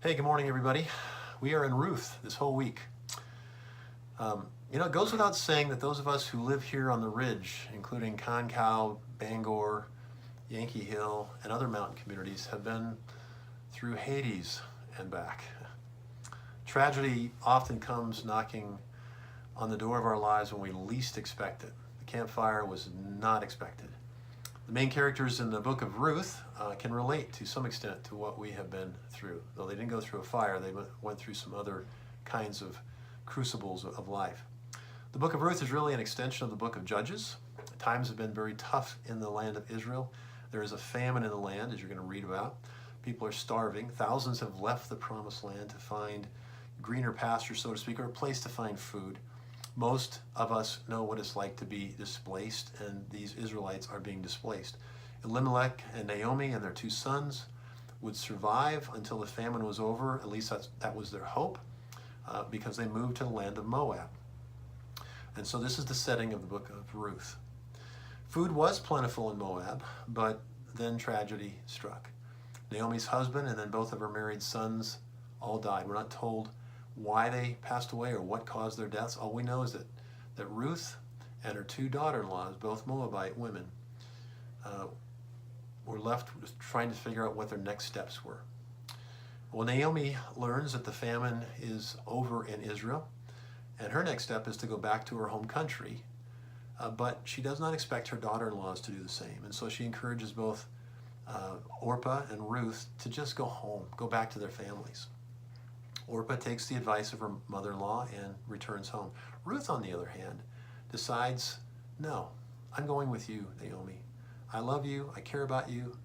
Hey, good morning, everybody. We are in Ruth this whole week. It goes without saying that those of us who live here on the ridge, including Concow, Bangor, Yankee Hill, and other mountain communities, have been through Hades and back. Tragedy often comes knocking on the door of our lives when we least expect it. The campfire was not expected. The main characters in the book of Ruth can relate to some extent to what we have been through. Though they didn't go through a fire, they went through some other kinds of crucibles of life. The book of Ruth is really an extension of the book of Judges. Times have been very tough in the land of Israel. There is a famine in the land, as you're going to read about. People are starving. Thousands have left the promised land to find greener pastures, so to speak, or a place to find food. Most of us know what it's like to be displaced, and these Israelites are being displaced. Elimelech and Naomi and their two sons would survive until the famine was over. At least that was their hope, because they moved to the land of Moab. And so this is the setting of the book of Ruth. Food was plentiful in Moab, but then tragedy struck. Naomi's husband and then both of her married sons all died. We're not told why they passed away or what caused their deaths. All we know is that Ruth and her two daughter-in-laws, both Moabite women, were left trying to figure out what their next steps were. Well, Naomi learns that the famine is over in Israel, and her next step is to go back to her home country, but she does not expect her daughter-in-laws to do the same. And so she encourages both Orpah and Ruth to just go home, go back to their families. Orpah takes the advice of her mother-in-law and returns home. Ruth, on the other hand, decides, no, I'm going with you, Naomi. I love you, I care about you,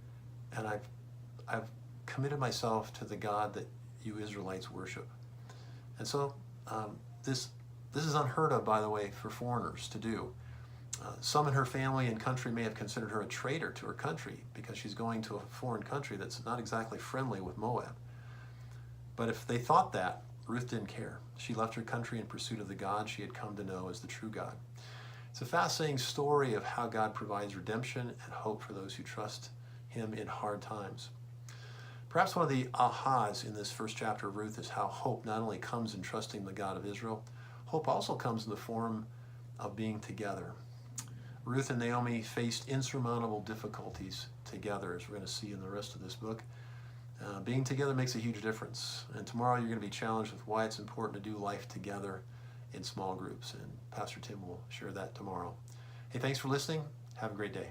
and I've committed myself to the God that you Israelites worship. And so this is unheard of, by the way, for foreigners to do. Some in her family and country may have considered her a traitor to her country because she's going to a foreign country that's not exactly friendly with Moab. But if they thought that, Ruth didn't care. She left her country in pursuit of the God she had come to know as the true God. It's a fascinating story of how God provides redemption and hope for those who trust him in hard times. Perhaps one of the ahas in this first chapter of Ruth is how hope not only comes in trusting the God of Israel, hope also comes in the form of being together. Ruth and Naomi faced insurmountable difficulties together, as we're going to see in the rest of this book. Being together makes a huge difference. And tomorrow you're going to be challenged with why it's important to do life together in small groups. And Pastor Tim will share that tomorrow. Hey, thanks for listening. Have a great day.